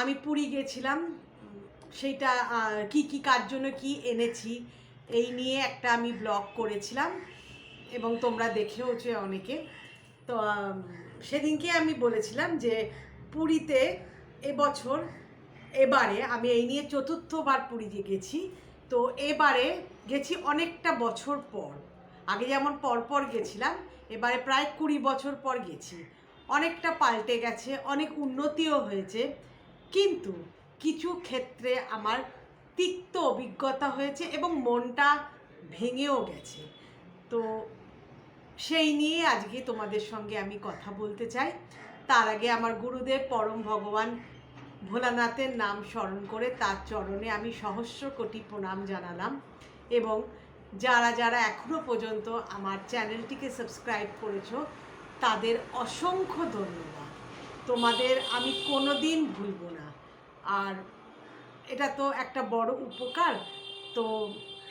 আমি পুরী গেছিলাম, সেইটা কি কি কার জন্য কি এনেছি এই নিয়ে একটা আমি ব্লগ করেছিলাম এবং তোমরা দেখেওছো অনেকে। তো সেদিনকে আমি বলেছিলাম যে পুরীতে এবারে আমি এই নিয়ে চতুর্থবার পুরী গেছি। তো এবারে গেছি অনেকটা বছর পর। আগে যেমন পরপর গেছিলাম, এবারে প্রায় 20 বছর পর গেছি। অনেকটা পাল্টে গেছে, অনেক উন্নতিও হয়েছে, কিন্তু কিছু ক্ষেত্রে আমার তিক্ত অভিজ্ঞতা হয়েছে এবং মনটা ভেঙেও গেছে। তো সেই নিয়ে আজকে তোমাদের সঙ্গে আমি কথা বলতে চাই। তার আগে আমার গুরুদেব পরম ভগবান ভোলানাথের নাম স্মরণ করে তার চরণে আমি সহস্র কোটি প্রণাম জানালাম। এবং যারা যারা এখনও পর্যন্ত আমার চ্যানেলটিকে সাবস্ক্রাইব করেছো তাদের অসংখ্য ধন্যবাদ। তোমাদের আমি কোনো দিন ভুলব না। আর এটা তো একটা বড় উপকার, তো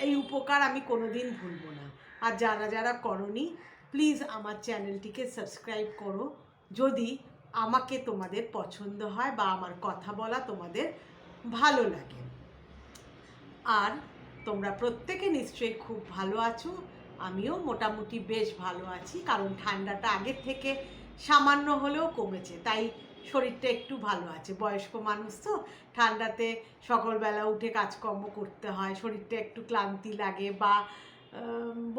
এই উপকার আমি কোনো দিন ভুলব না। আর যারা যারা করনি প্লিজ আমার চ্যানেলটিকে সাবস্ক্রাইব করো, যদি আমাকে তোমাদের পছন্দ হয় বা আমার কথা বলা তোমাদের ভালো লাগে। আর তোমরা প্রত্যেকে নিশ্চয়ই খুব ভালো আছো, আমিও মোটামুটি বেশ ভালো আছি, কারণ ঠান্ডাটা আগের থেকে সামান্য হলেও কমেছে, তাই শরীরটা একটু ভালো আছে। বয়স্ক মানুষ তো, ঠান্ডাতে সকালবেলা উঠে কাজকর্ম করতে হয়, শরীরটা একটু ক্লান্তি লাগে, বা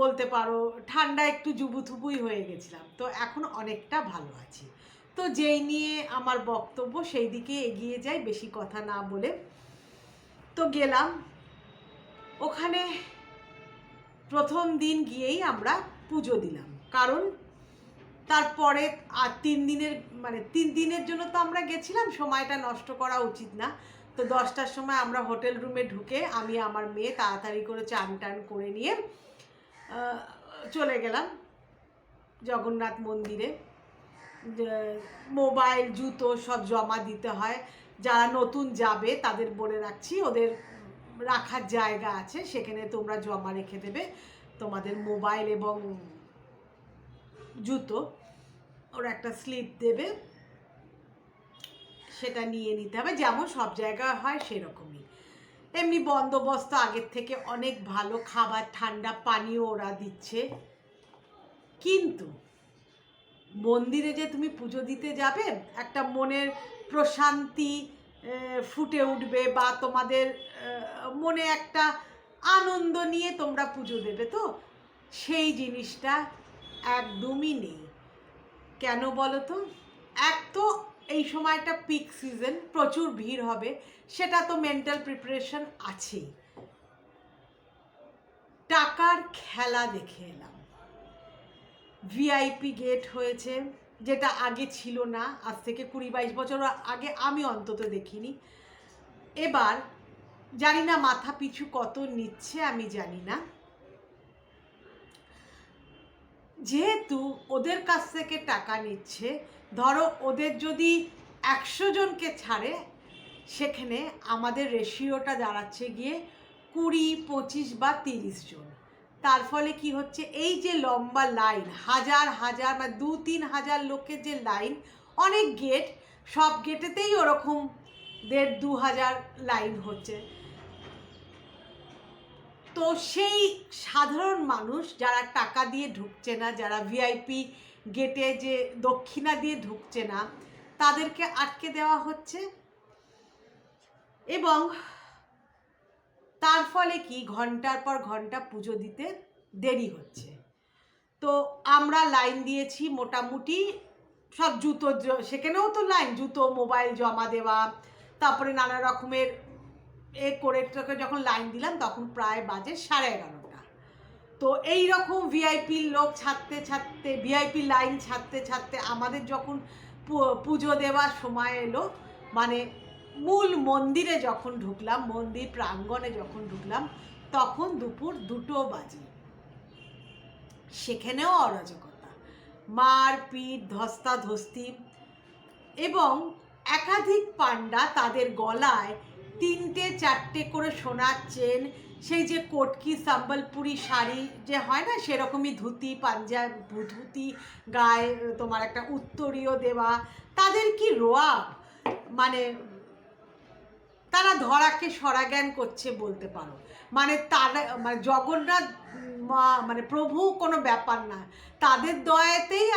বলতে পারো ঠান্ডা একটু জুবুথুবুই হয়ে গেছিলাম, তো এখন অনেকটা ভালো আছি। তো যেই নিয়ে আমার বক্তব্য সেই দিকে এগিয়ে যাই বেশি কথা না বলে। তো গেলাম ওখানে, প্রথম দিন গিয়েই আমরা পুজো দিলাম, কারণ তারপরে আর 3 দিনের জন্য তো আমরা গেছিলাম, সময়টা নষ্ট করা উচিত না। তো 10টার সময় আমরা হোটেল রুমে ঢুকে আমি আমার মেয়ে তাড়াতাড়ি করে চান টান করে নিয়ে চলে গেলাম জগন্নাথ মন্দিরে। মোবাইল জুতো সব জমা দিতে হয়, যারা নতুন যাবে তাদের বলে রাখছি, ওদের রাখার জায়গা আছে, সেখানে তোমরা জমা রেখে দেবে তোমাদের মোবাইল এবং জুতো। ওরা একটা স্লিপ দেবে, সেটা নিয়ে নিতে হবে, যেমন সব জায়গায় হয় সেরকমই। এমনি বন্দোবস্ত আগের থেকে অনেক ভালো, খাবার ঠান্ডা পানীয় ওরা দিচ্ছে। কিন্তু মন্দিরে যে তুমি পুজো দিতে যাবে, একটা মনের প্রশান্তি ফুটে উঠবে, বা তোমাদের মনে একটা আনন্দ নিয়ে তোমরা পুজো দেবে, তো সেই জিনিসটা একদমই নেই। কেন বলো তো? এক তো এই সময়টা পিক সিজন, প্রচুর ভিড় হবে, সেটা তো মেন্টাল প্রিপারেশন আছেই। টাকার খেলা দেখে এলাম। ভিআইপি গেট হয়েছে, যেটা আগে ছিল না, আজ থেকে 20-22 বছর আগে আমি অন্তত দেখিনি। এবার জানি না মাথা পিছু কত নিচ্ছে, আমি জানি না। যেহেতু ওদের কাছ থেকে টাকা নিচ্ছে, ধরো ওদের যদি 100 জনকে ছাড়ে, সেখানে আমাদের রেশিওটা দাঁড়াচ্ছে গিয়ে 20, 25 বা 30 জন। তার ফলে কি হচ্ছে, এই যে লম্বা লাইন, হাজার হাজার বা 2-3 হাজার লোকের যে লাইন, অনেক গেট, সব গেটেতেই ওরকম 1.5-2 হাজার লাইন হচ্ছে। তো সেই সাধারণ মানুষ যারা টাকা দিয়ে ঢুকছে না, যারা ভিআইপি গেটে যে দক্ষিণা দিয়ে ঢুকছে না, তাদেরকে আটকে দেওয়া হচ্ছে, এবং তার ফলে কি ঘন্টার পর ঘন্টা পুজো দিতে দেরি হচ্ছে। তো আমরা লাইন দিয়েছি মোটামুটি, সব জুতো, সেখানেও তো লাইন, জুতো মোবাইল জমা দেওয়া, তারপরে নানা রকমের করে যখন লাইন দিলাম তখন প্রায় বাজে 11:30। তো এই রকম ভিআইপি লোক ছাড়তে ছাড়তে, ভিআইপি লাইন ছাড়তে ছাড়তে আমাদের যখন পুজো দেওয়ার সময় এলো, মানে মূল মন্দিরে যখন ঢুকলাম, মন্দির প্রাঙ্গণে যখন ঢুকলাম, তখন দুপুর 2টো বাজে। সেখানেও অরাজকতা, মারপিট, ধস্তাধস্তি, এবং একাধিক পান্ডা তাদের গলায় 3-4টে করে সোনার চেন, সেই যে কটকি সম্বলপুরি শাড়ি যে হয় না, সেরকমই ধুতি, পাঞ্জাব ধুতি, গায়ে তোমার একটা উত্তরীয় দেওয়া, তাদের কি রোয়াব, মানে তারা ধরাকে সরাজ্ঞান করছে বলতে পারো। মানে তারা মানে জগন্নাথ মানে প্রভু কোনো ব্যাপার না, তাদের দয়াতেই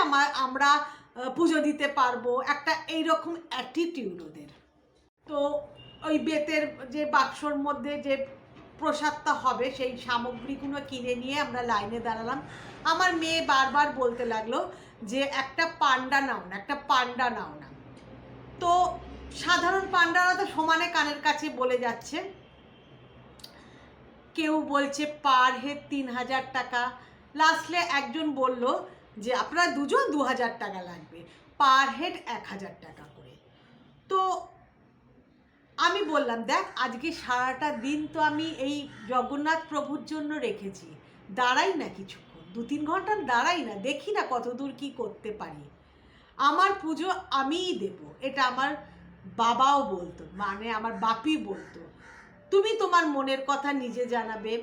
আমরা পুজো দিতে পারবো, একটা এইরকম অ্যাটিটিউড ওদের। তো ওই বেতের যে বাক্সর মধ্যে যে প্রসাদটা হবে সেই সামগ্রীগুলো কিনে নিয়ে আমরা লাইনে দাঁড়ালাম। আমার মেয়ে বারবার বলতে লাগলো যে একটা পান্ডা নাও না, একটা পান্ডা নাও না। তো সাধারণ পান্ডারা তো সমানে কানের কাছে বলে যাচ্ছে, কেউ বলছে পার হেড 3000 টাকা। লাস্টে একজন বলল যে আপনারা দুজন 2000 টাকা লাগবে, পার হেড 1000 টাকা করে। তো আমি বললাম দেখ আজকে সারাটা দিন তো আমি এই জগন্নাথ প্রভুর জন্য রেখেছি, দাঁড়াই না কিছুক্ষণ, 2-3 ঘন্টা দাঁড়াই না, দেখি না কত দূর কী করতে পারি। আমার পুজো আমিই দেব, এটা আমার বাবাও বলতো, মানে আমার বাপি বলতো, তুমি তোমার মনের কথা নিজে জানাবে,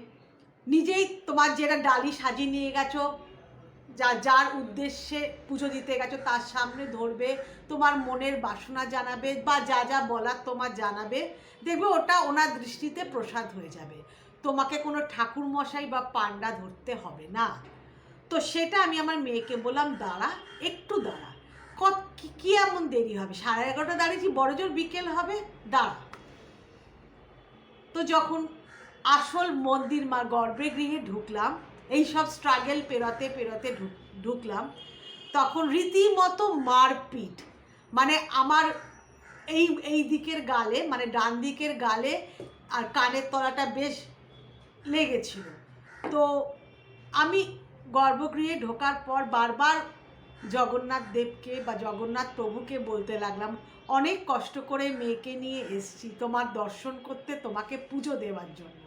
নিজেই তোমার যেটা ডালি সাজিয়ে নিয়ে গেছো, যার উদ্দেশ্যে পুজো দিতে গেছো তার সামনে ধরবে, তোমার মনের বাসনা জানাবে বা যা যা বলার তোমার জানাবে, দেখবে ওটা ওনার দৃষ্টিতে প্রসাদ হয়ে যাবে, তোমাকে কোনো ঠাকুর মশাই বা পান্ডা ধরতে হবে না। তো সেটা আমি আমার মেয়েকে বললাম দাঁড়া, একটু দাঁড়া, কি এমন দেরি হবে, 11:30 দাঁড়িয়েছি, বড় জোর বিকেল হবে, দাঁড়া। তো যখন আসল মন্দির মা গর্ভগৃহে ঢুকলাম, এই সব স্ট্রাগল পেরোতে পেরোতে ঢুকলাম, তখন রীতিমতো মারপিট, মানে আমার এই দিকের গালে, মানে ডান দিকের গালে আর কানের তলাটা বেশ লেগেছিল। তো আমি গর্ভগৃহে ঢোকার পর বারবার জগন্নাথ দেবকে বা জগন্নাথ প্রভুকে বলতে লাগলাম, অনেক কষ্ট করে মেয়েকে নিয়ে এসছি তোমার দর্শন করতে, তোমাকে পুজো দেওয়ার জন্য,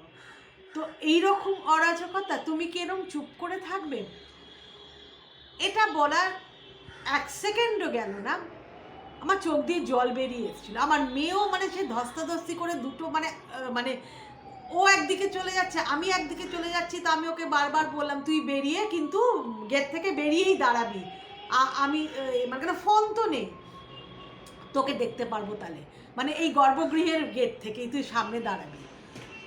তো এইরকম অরাজকতা, তুমি কি এরকম চুপ করে থাকবে? এটা বলার 1 সেকেন্ডও গেল না, আমার চোখ দিয়ে জল বেরিয়ে এসেছিলো। আমার মেয়েও মানে সে ধস্তাধস্তি করে দুটো মানে ও একদিকে চলে যাচ্ছে, আমি একদিকে চলে যাচ্ছি। তো আমি ওকে বারবার বললাম তুই বেরিয়ে, কিন্তু গেট থেকে বেরিয়েই দাঁড়াবি, আমি মানে ফোন তো নেই, তোকে দেখতে পারবো তাহলে, মানে এই গর্ভগৃহের গেট থেকেই তুই সামনে দাঁড়াবি।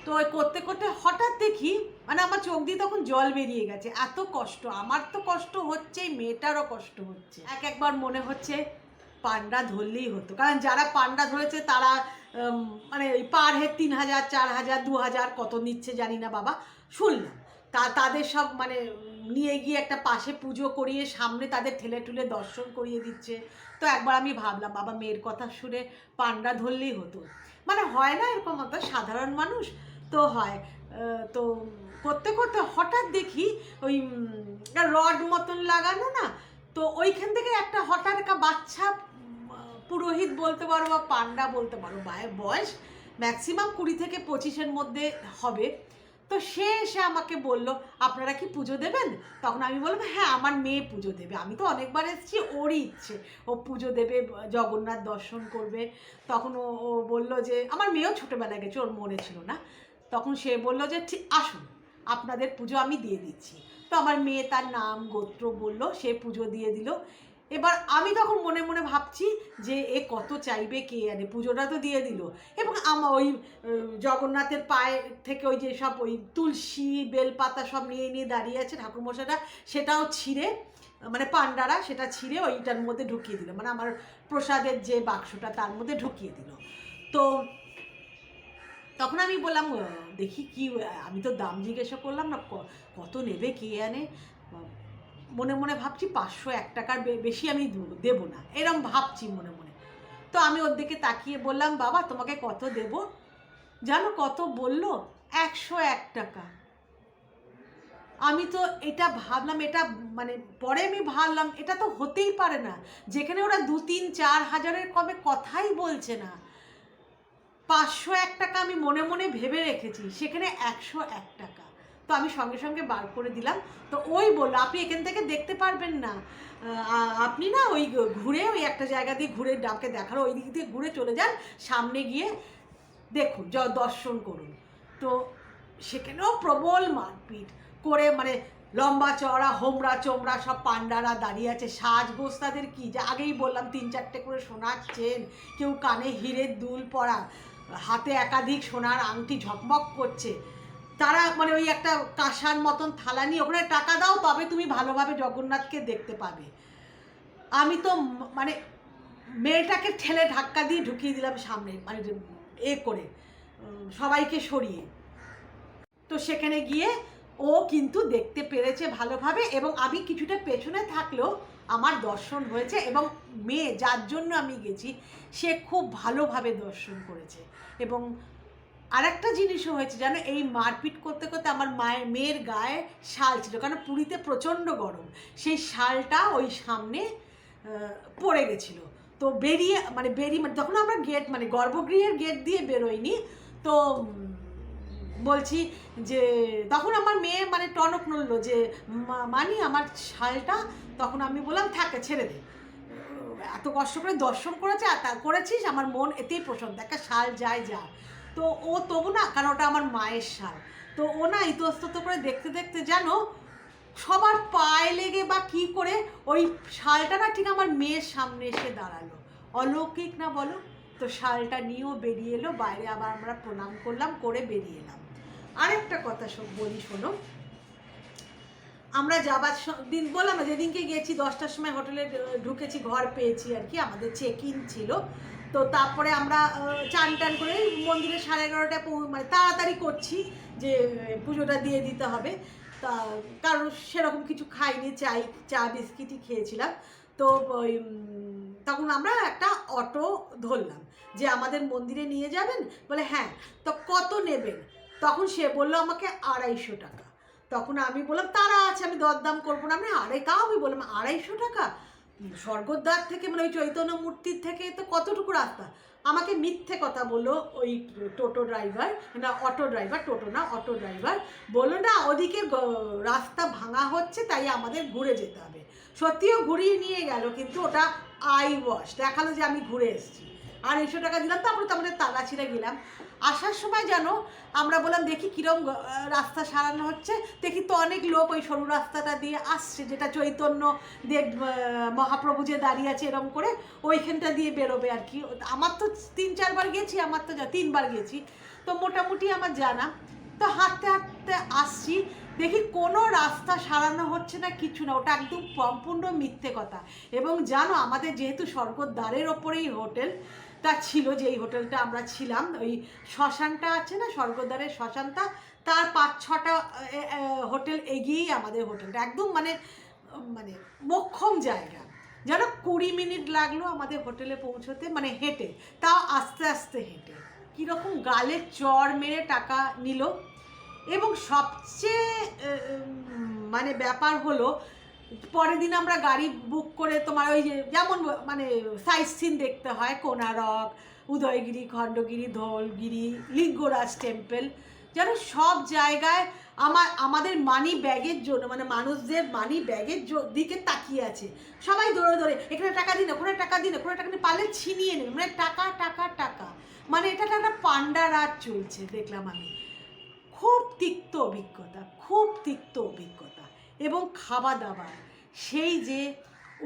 তো ওই করতে করতে হঠাৎ দেখি, মানে আমার চোখ দিয়ে তখন জল বেরিয়ে গেছে, এত কষ্ট, আমার তো কষ্ট হচ্ছেই, মেয়েটারও কষ্ট হচ্ছে। একবার মনে হচ্ছে পান্ডা ধরলেই হতো, কারণ যারা পান্ডা ধরেছে তারা মানে ওই পার হেড 3000, 4000, 2000 কত নিচ্ছে জানি না বাবা, শুনলাম তাদের সব মানে নিয়ে গিয়ে একটা পাশে পুজো করিয়ে সামনে তাদের ঠেলে ঠুলে দর্শন করিয়ে দিচ্ছে। তো একবার আমি ভাবলাম বাবা মেয়ের কথা শুনে পান্ডা ধরলেই হতো, মানে হয় না এরকম, অত সাধারণ মানুষ তো হয়। তো করতে করতে হঠাৎ দেখি ওই রড মতন লাগানো না, তো ওইখান থেকে একটা হঠাৎ একটা বাচ্চা পুরোহিত বলতে পারো বা পান্ডা বলতে পারো, বয়স ম্যাক্সিমাম 20 থেকে 25-এর মধ্যে হবে। তো সে এসে আমাকে বলল আপনারা কি পুজো দেবেন? তখন আমি বললাম হ্যাঁ আমার মেয়ে পুজো দেবে, আমি তো অনেকবার এসেছি, ওরই ইচ্ছে ও পুজো দেবে, জগন্নাথ দর্শন করবে। তখন ও বলল যে আমার মেয়েও ছোটোবেলায় গেছে, ওর মনে ছিল না। তখন সে বলল যে ঠিক আসুন, আপনাদের পুজো আমি দিয়ে দিচ্ছি। তো আমার মেয়ে তার নাম গোত্র বলল, সে পুজো দিয়ে দিল। এবার আমি তখন মনে মনে ভাবছি যে এ কত চাইবে কে জানে, পুজোটা তো দিয়ে দিল। এবং আমার ওই জগন্নাথের পায়ে থেকে ওই যে সব ওই তুলসী বেলপাতা সব নিয়ে নিয়ে দাঁড়িয়ে আছে ঠাকুরমশাইটা, সেটাও ছিঁড়ে, মানে পান্ডারা সেটা ছিঁড়ে ওইটার মধ্যে ঢুকিয়ে দিল, মানে আমার প্রসাদের যে বাক্সটা তার মধ্যে ঢুকিয়ে দিল। তো তখন আমি বললাম দেখি কি, আমি তো দাম জিজ্ঞাসা করলাম না, কত নেবে কে জানে, মনে মনে ভাবছি 501 টাকার বেশি আমি দেবো না, এরম ভাবছি মনে মনে। তো আমি ওর দিকে তাকিয়ে বললাম বাবা তোমাকে কত দেব জানো? কত বললো? 101 টাকা। আমি তো এটা ভাবলাম, এটা মানে পরে আমি ভাবলাম এটা তো হতেই পারে না, যেখানে ওরা 2-3-4 হাজারের কমে কথাই বলছে না, 501 টাকা আমি মনে মনে ভেবে রেখেছি, সেখানে 101 টাকা। তো আমি সঙ্গে সঙ্গে বার করে দিলাম। তো ওই বললো আপনি এখান থেকে দেখতে পারবেন না, আপনি না ওই ঘুরে ওই একটা জায়গা দিয়ে ঘুরে, ডাকে দেখালো ওই দিক দিয়ে ঘুরে চলে যান, সামনে গিয়ে দেখুন দর্শন করুন। তো সেখানেও প্রবল মারপিট করে, মানে লম্বা চওড়া হোমরা চোমরা সব পান্ডারা দাঁড়িয়ে আছে, সাজগোজ তাদের কী, যে আগেই বললাম 3-4টে করে সোনার চেন, কেউ কানে হিরের দুল পরা, হাতে একাধিক সোনার আংটি ঝকমক করছে, তারা মানে ওই একটা কাঁসার মতন থালা নিয়ে ওখানে টাকা দাও তবে তুমি ভালোভাবে জগন্নাথকে দেখতে পাবে। আমি তো মানে মেয়েটাকে ঠেলে ধাক্কা দিয়ে ঢুকিয়ে দিলাম সামনে, মানে করে সবাইকে সরিয়ে। তো সেখানে গিয়ে ও কিন্তু দেখতে পেরেছে ভালোভাবে, এবং আমি কিছুটা পেছনে থাকলেও আমার দর্শন হয়েছে, এবং মেয়ে যার জন্য আমি গেছি সে খুব ভালোভাবে দর্শন করেছে। এবং আরেকটা জিনিসও হয়েছে জানো, এই মারপিট করতে করতে আমার মেয়ের গায়ে শাল ছিল, কারণ পুরীতে প্রচণ্ড গরম, সেই শালটা ওই সামনে পড়ে গেছিলো। তো বেরিয়ে মানে তখন আমরা গেট মানে গর্ভগৃহের গেট দিয়ে বেরোইনি, তো বলছি যে তখন আমার মেয়ে মানে টনক নড়লো যে মানি আমার শালটা, তখন আমি বললাম থাকে ছেড়ে দে, এত কষ্ট করে দর্শন করেছে আর তা করেছিস, আমার মন এতেই প্রশান্ত, একটা শাল যায় যা। তো ও তবু না, কারণ ওটা আমার মায়ের শাল, তো ও না ইতস্তত করে দেখতে দেখতে জানো সবার পায়ে লেগে বা কি করে ওই শালটা না ঠিক আমার মেয়ের সামনে এসে দাঁড়ালো। অলৌকিক না বলো? তো শালটা নিয়েও বেরিয়ে এলো বাইরে, আবার আমরা প্রণাম করলাম, করে বেরিয়ে এলাম। আরেকটা কথা সব বলি শোনো, আমরা যাবার দিন বললাম যেদিনকে গেছি 10টার সময় হোটেলে ঢুকেছি, ঘর পেয়েছি আর কি, আমাদের চেক ইন ছিল। তো তারপরে আমরা চান টান করে মন্দিরে 11:30টায় মানে তাড়াতাড়ি করছি যে পুজোটা দিয়ে দিতে হবে, তা কারণ সেরকম কিছু খাইনি, চা বিস্কিটই খেয়েছিলাম। তো ওই তখন আমরা একটা অটো ধরলাম যে আমাদের মন্দিরে নিয়ে যাবেন, বলে হ্যাঁ। তো কত নেবেন? তখন সে বললো আমাকে 250 টাকা। তখন আমি বললাম তারা আছে, আমি দরদাম করবো না, আমি আমি বললাম 250 টাকা স্বর্গদ্বার থেকে মানে ওই চৈতন্য মূর্তির থেকে তো কতটুকু রাস্তা। আমাকে মিথ্যে কথা বললো ওই টোটো ড্রাইভার, না অটো ড্রাইভার, টোটো না অটো ড্রাইভার, বললো না ওদিকে রাস্তা ভাঙা হচ্ছে তাই আমাদের ঘুরে যেতে হবে। সত্যিও ঘুরিয়ে নিয়ে গেল, কিন্তু ওটা আই ওয়াশ দেখালো যে আমি ঘুরে এসেছি। 250 টাকা দিলাম, তারপরে তো আমাদের তালাচিরা গেলাম। আসার সময় জানো আমরা বললাম দেখি কীরকম রাস্তা সারানো হচ্ছে, দেখি তো অনেক লোক ওই সরু রাস্তাটা দিয়ে আসছে, যেটা চৈতন্য দেব মহাপ্রভু যে দাঁড়িয়ে আছে এরকম করে ওইখানটা দিয়ে বেরোবে আর কি। আমার তো 3-4 বার গেছি, আমার তো 3 বার গেছি, তো মোটামুটি আমার জানা। তো হাঁটতে হাঁটতে আসছি, দেখি কোনো রাস্তা সারানো হচ্ছে না, কিছু না, ওটা একদম সম্পূর্ণ মিথ্যে কথা। এবং জানো আমাদের যেহেতু স্বর্গদ্বারের ওপরেই হোটেলটা ছিল, যেই হোটেলটা আমরা ছিলাম, ওই শ্মশানটা আছে না স্বর্গদ্বারের শ্মশানটা, তার 5-6টা হোটেল এগিয়েই আমাদের হোটেলটা, একদম মানে মানে মোক্ষম জায়গা। যেন 20 মিনিট লাগলো আমাদের হোটেলে পৌঁছতে, মানে হেঁটে, তাও আস্তে আস্তে হেঁটে। কীরকম গালে চড় মেরে টাকা নিল। এবং সবচেয়ে মানে ব্যাপার হলো পরের দিন আমরা গাড়ি বুক করে তোমার ওই যে যেমন মানে সাইট সিন দেখতে হয়, কোনারক, উদয়গিরি, খণ্ডগিরি, ধৌলগিরি, লিঙ্গরাজ টেম্পল, যেন সব জায়গায় আমাদের মানি ব্যাগের জন্য মানে মানুষদের মানি ব্যাগের দিকে তাকিয়ে আছে সবাই, দৌড়ে দৌড়ে এখানে টাকা দিন, ওখানে টাকা দিন, ওখানে টাকা দিন, পারলে ছিনিয়ে নেবে, মানে টাকা টাকা টাকা, মানে এটা একটা পান্ডা রাত চলছে দেখলাম আমি। খুব তিক্ত অভিজ্ঞতা, খুব তিক্ত অভিজ্ঞতা। এবং খাওয়া দাওয়া, সেই যে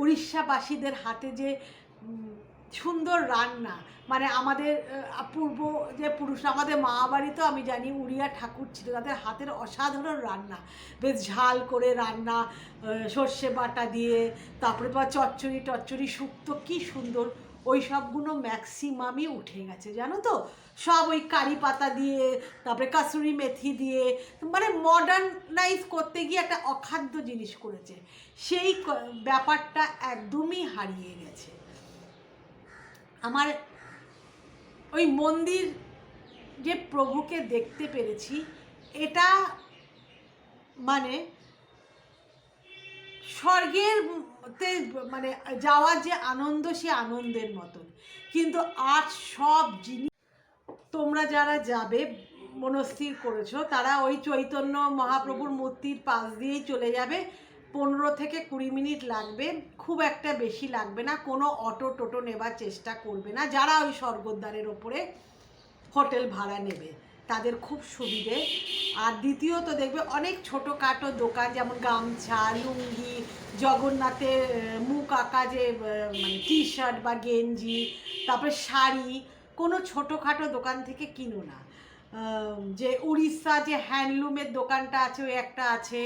উড়িষ্যাবাসীদের হাতে যে সুন্দর রান্না, মানে আমাদের পূর্ব যে পুরুষ, আমাদের মা বাড়িতেও আমি জানি উড়িয়া ঠাকুর ছিল, তাদের হাতের অসাধারণ রান্না, বেশ ঝাল করে রান্না, সর্ষে বাটা দিয়ে, তারপরে চচ্চড়ি শুক্তো, কি সুন্দর। ওই সবগুলো ম্যাক্সিমামই উঠে গেছে জানো তো, সব ওই কারি পাতা দিয়ে, তারপরে কাসুরি মেথি দিয়ে, মানে মডার্নাইজ করতে গিয়ে একটা অখাদ্য জিনিস করেছে, সেই ব্যাপারটা একদমই হারিয়ে গেছে। আমার ওই মন্দির যে প্রভুকে দেখতে পেরেছি, এটা মানে স্বর্গের মানে যাওয়ার যে আনন্দ, সে আনন্দের মতন। কিন্তু আর সব জিনিস তোমরা যারা যাবে মনস্থির করেছো, তারা ওই চৈতন্য মহাপ্রভুর মূর্তির পাশ দিয়েই চলে যাবে, 15 থেকে 20 মিনিট লাগবে, খুব একটা বেশি লাগবে না। কোনো অটো টোটো নেবার চেষ্টা করবে না যারা ওই স্বর্গদ্বারের ওপরে হোটেল ভাড়া নেবে, তাদের খুব সুবিধে। আর দ্বিতীয়ত দেখবে অনেক ছোটোখাটো দোকান, যেমন গামছা, লুঙ্গি, জগন্নাথের মুখ আঁকা যে মানে টি শার্ট বা গেঞ্জি, তারপরে শাড়ি, কোনো ছোটোখাটো দোকান থেকে কিনো না। যে উড়িষ্যা যে হ্যান্ডলুমের দোকানটা আছে ওই একটা আছে,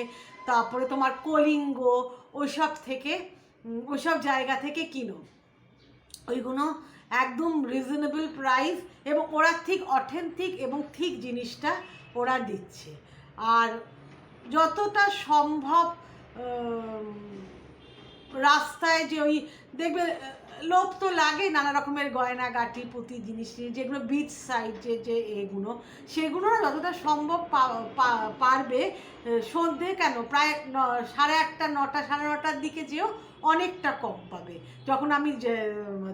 তারপরে তোমার কলিঙ্গ, ওইসব থেকে ওইসব জায়গা থেকে কিনো। ওইগুলো একদম রিজনেবল প্রাইস এবং ওরা ঠিক অথেন্টিক এবং ঠিক জিনিসটা ওরা দিচ্ছে। আর যতটা সম্ভব রাস্তায় যে ওই দেখবে লোভ তো লাগে নানা রকমের গয়নাগাটি পুঁতি জিনিস যেগুলো বিচ সাইড যে এগুলো সেগুলো না যতটা সম্ভব পারবে সন্ধে কেন প্রায় 8:30 9টা 9:30টার দিকে যেও অনেকটা কম পাবে। যখন আমি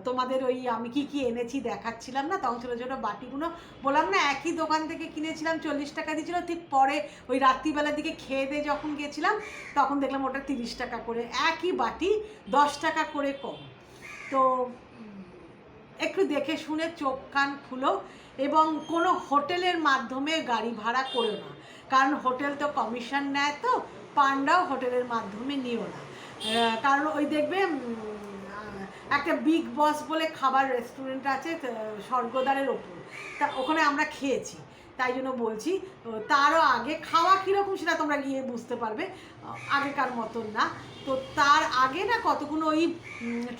তোমাদের ওই আমি কি এনেছি দেখাচ্ছিলাম না, তখন ছোটো ছোটো বাটিগুলো বললাম না একই দোকান থেকে কিনেছিলাম 40 টাকা দিয়েছিল, ঠিক পরে ওই রাত্রিবেলার দিকে খেয়ে দিয়ে যখন গেছিলাম তখন দেখলাম ওটা 30 টাকা করে, একই বাটি 10 টাকা করে কম। তো একটু দেখে শুনে চোখ কান খুলো এবং কোনো হোটেলের মাধ্যমে গাড়ি ভাড়া করো না, কারণ হোটেল তো কমিশন নেয়, তো পান্ডাও হোটেলের মাধ্যমে নিও না। কারণ ওই দেখবে একটা বিগ বস বলে খাবার রেস্টুরেন্ট আছে স্বর্গদ্বারের ওপর, তা ওখানে আমরা খেয়েছি, তাই জন্য বলছি। তারও আগে খাওয়া কীরকম সেটা তোমরা গিয়ে বুঝতে পারবে, আগেকার মতন না। তো তার আগে না কতগুলো ওই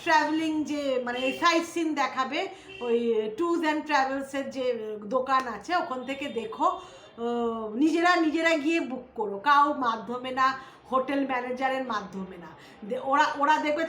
ট্রাভেলিং যে মানে সাইট সিন দেখাবে, ওই ট্যুরস অ্যান্ড ট্রাভেলসের যে দোকান আছে ওখান থেকে দেখো, নিজেরা গিয়ে বুক করো, কারোর মাধ্যমে না, হোটেল ম্যানেজারের মাধ্যমে না। ওরা দেখবে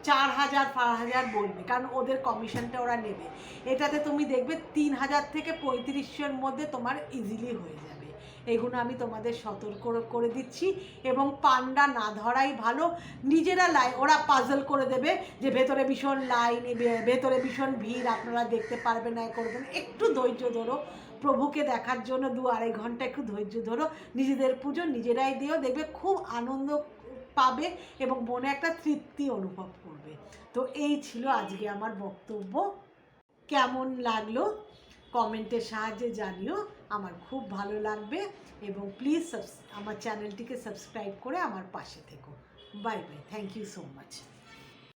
4,000 5,000 বলবে, কারণ ওদের কমিশনটা ওরা নেবে। এটাতে তুমি দেখবে 3,000 থেকে 3500-এর মধ্যে তোমার ইজিলি হয়ে যাবে। এগুলো আমি তোমাদের সতর্ক করে দিচ্ছি। এবং পান্ডা না ধরাই ভালো। নিজেরা ওরা পাজল করে দেবে যে ভেতরে ভীষণ লাইন, ভেতরে ভীষণ ভিড়, আপনারা দেখতে পারবেন না, করবেন। একটু ধৈর্য ধরো, প্রভুকে দেখার জন্য 2-2.5 ঘন্টা একটু ধৈর্য ধরো, নিজেদের পুজো নিজেরাই দিও, দেখবে খুব আনন্দ পাবে এবং মনে একটা তৃপ্তি অনুভব করবে। তো এই ছিল আজকে আমার বক্তব্য। কেমন লাগলো কমেন্টের সাহায্যে জানিও, আমার খুব ভালো লাগবে। এবং প্লিজ আমার চ্যানেলটিকে সাবস্ক্রাইব করে আমার পাশে থেকো। Bye bye, thank you so much.